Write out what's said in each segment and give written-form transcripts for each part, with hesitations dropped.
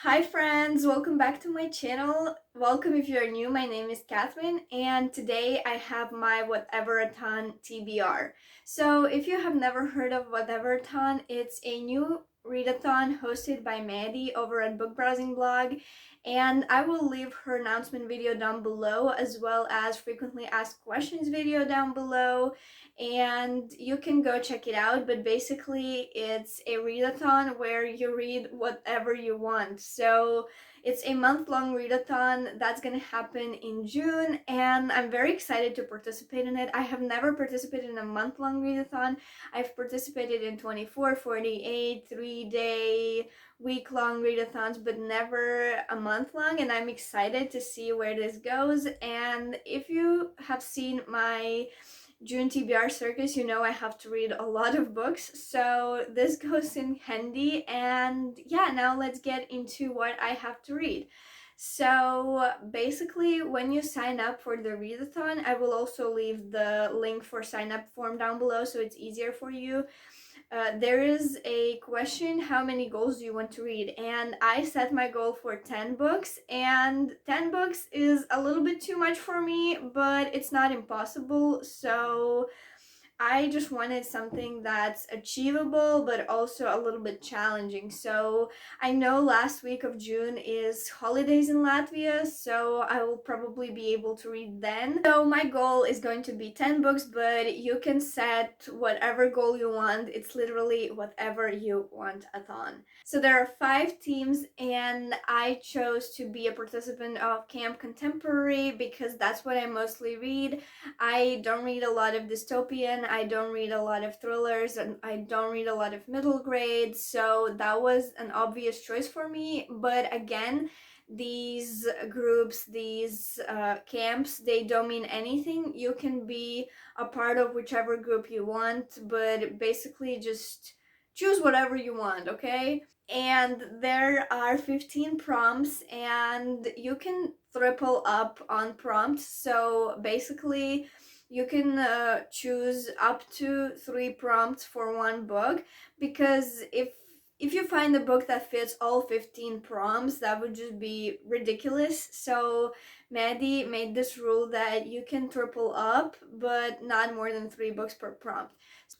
Hi friends, welcome back to my channel. Welcome if you're new, my name is Catherine and today I have my Whateverathon TBR. So if you have never heard of Whateverathon, it's a new readathon hosted by Maddie over at Book Browsing Blog, and I will leave her announcement video down below as well as frequently asked questions video down below, and you can go check it out. But basically it's a readathon where you read whatever you want. So it's a month-long readathon that's gonna happen in June, and I'm very excited to participate in it. I have never participated in a month-long readathon. I've participated in 24, 48, 3-day, week-long readathons, but never a month-long, and I'm excited to see where this goes. And if you have seen my June TBR circus, you know I have to read a lot of books, so this goes in handy. And yeah, now let's get into what I have to read. So basically, when you sign up for the readathon, I will also leave the link for sign up form down below so it's easier for you. There is a question: how many goals do you want to read? And I set my goal for 10 books, and 10 books is a little bit too much for me, but it's not impossible. So I just wanted something that's achievable but also a little bit challenging. So I know last week of June is holidays in Latvia, so I will probably be able to read then. So my goal is going to be 10 books, but you can set whatever goal you want. It's literally whatever you want-a-thon. So there are 5 teams, and I chose to be a participant of Camp Contemporary because that's what I mostly read. I don't read a lot of dystopian, I don't read a lot of thrillers, and I don't read a lot of middle grade, so that was an obvious choice for me. But again, these groups, these camps, they don't mean anything. You can be a part of whichever group you want, but basically just choose whatever you want, okay? And there are 15 prompts, and you can triple up on prompts. So basically you can choose up to 3 prompts for one book, because if you find a book that fits all 15 prompts, that would just be ridiculous. So Maddie made this rule that you can triple up, but not more than 3 books per prompt.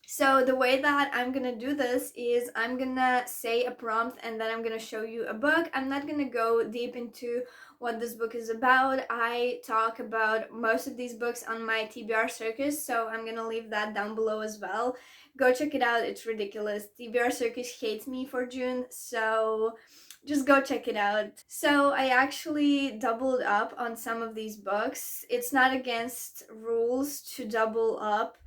So the way that I'm gonna do this is I'm gonna say a prompt and then I'm gonna show you a book. I'm not gonna go deep into what this book is about. I talk about most of these books on my TBR circus, so I'm gonna leave that down below as well. Go check it out, it's ridiculous. TBR circus hates me for June, so just go check it out. So I actually doubled up on some of these books. It's not against rules to double up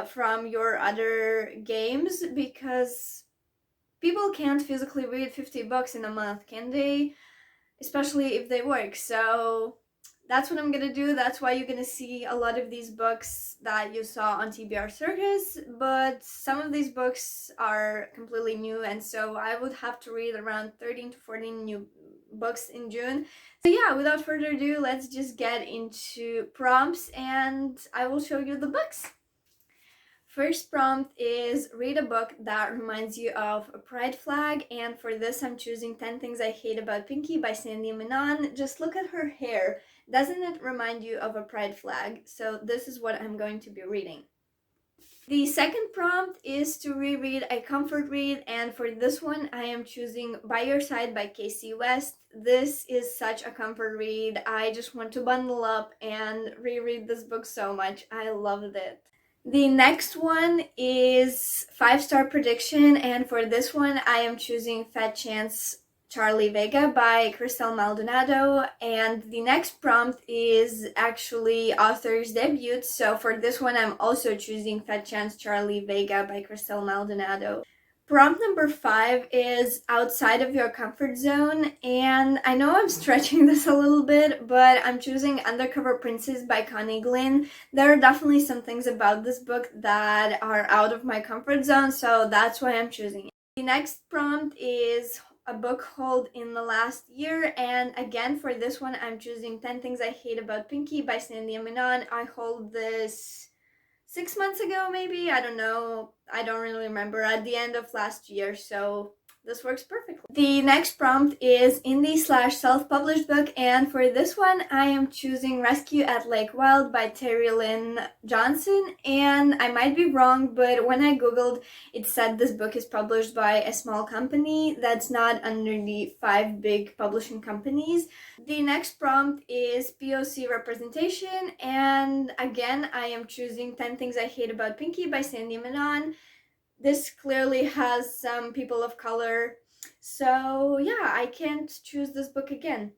from your other games, because people can't physically read 50 books in a month, can they? Especially if they work. So that's what I'm gonna do. That's why you're gonna see a lot of these books that you saw on TBR Circus, but some of these books are completely new, and so I would have to read around 13 to 14 new books in June. So yeah, without further ado, let's just get into prompts and I will show you the books. First prompt is read a book that reminds you of a pride flag, and for this I'm choosing 10 Things I Hate About Pinky by Sandy Manon. Just look at her hair. Doesn't it remind you of a pride flag? So this is what I'm going to be reading. The second prompt is to reread a comfort read, and for this one I am choosing By Your Side by Casey West. This is such a comfort read. I just want to bundle up and reread this book so much. I loved it. The next one is 5-star prediction, and for this one I am choosing Fat Chance Charlie Vega by Cristel Maldonado, and the next prompt is actually author's debut, so for this one I'm also choosing Fat Chance Charlie Vega by Cristel Maldonado. Prompt number 5 is outside of your comfort zone, and I know I'm stretching this a little bit, but I'm choosing Undercover Princess by Connie Glynn. There are definitely some things about this book that are out of my comfort zone, so that's why I'm choosing it. The next prompt is a book hauled in the last year, and again for this one I'm choosing 10 Things I Hate About Pinky by Sandy Manon. I hauled this 6 months ago, maybe, I don't know, I don't really remember, at the end of last year, so this works perfectly. The next prompt is indie/self-published book, and for this one I am choosing Rescue at Lake Wild by Terry Lynn Johnson, and I might be wrong, but when I googled, it said this book is published by a small company that's not under the 5 big publishing companies. The next prompt is POC representation, and again I am choosing 10 Things I Hate About Pinky by Sandy Manon. This clearly has some people of color, so yeah, I can't choose this book again.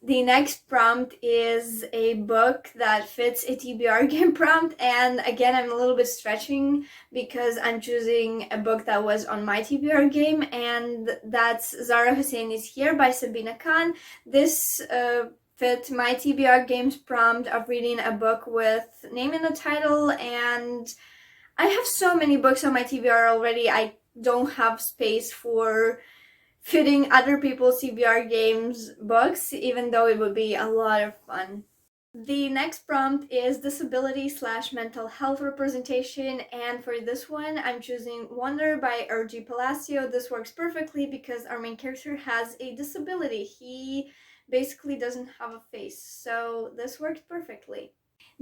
The next prompt is a book that fits a TBR game prompt, and again I'm a little bit stretching because I'm choosing a book that was on my TBR game, and that's Zara Husseini's Here by Sabina Khan. This fit my TBR games prompt of reading a book with name in the title, and I have so many books on my TBR already, I don't have space for fitting other people's TBR games books, even though it would be a lot of fun. The next prompt is disability/mental health representation, and for this one I'm choosing Wonder by R.G. Palacio. This works perfectly because our main character has a disability. He basically doesn't have a face, so this works perfectly.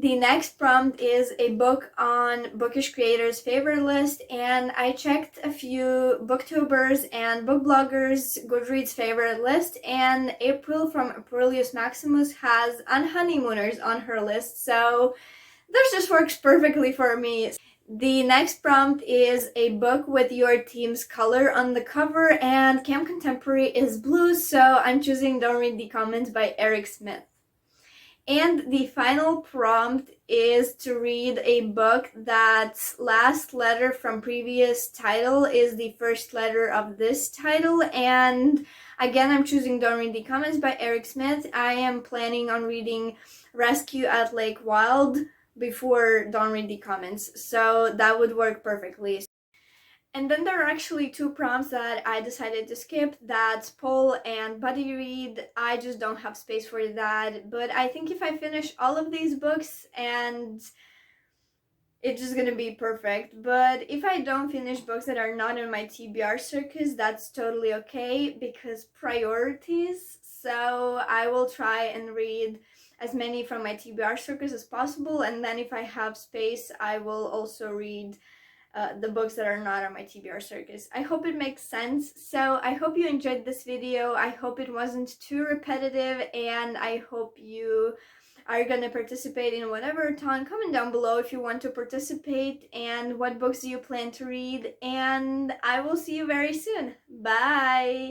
The next prompt is a book on bookish creators' favorite list, and I checked a few booktubers and book bloggers' Goodreads favorite list, and April from Aurelius Maximus has Unhoneymooners on her list, so this just works perfectly for me. The next prompt is a book with your team's color on the cover, and Camp Contemporary is blue, so I'm choosing Don't Read the Comments by Eric Smith. And the final prompt is to read a book that's last letter from previous title is the first letter of this title, and again I'm choosing Don't Read the Comments by Eric Smith. I am planning on reading Rescue at Lake Wild before Don't Read the Comments, so that would work perfectly. And then there are actually 2 prompts that I decided to skip. That's Poll and Buddy Read. I just don't have space for that. But I think if I finish all of these books, and it's just gonna be perfect. But if I don't finish books that are not in my TBR circus, that's totally okay because priorities. So I will try and read as many from my TBR circus as possible, and then if I have space, I will also read the books that are not on my TBR circus. I hope it makes sense. So I hope you enjoyed this video. I hope it wasn't too repetitive, and I hope you are gonna participate in Whateverathon. Comment down below if you want to participate and what books do you plan to read, and I will see you very soon. Bye!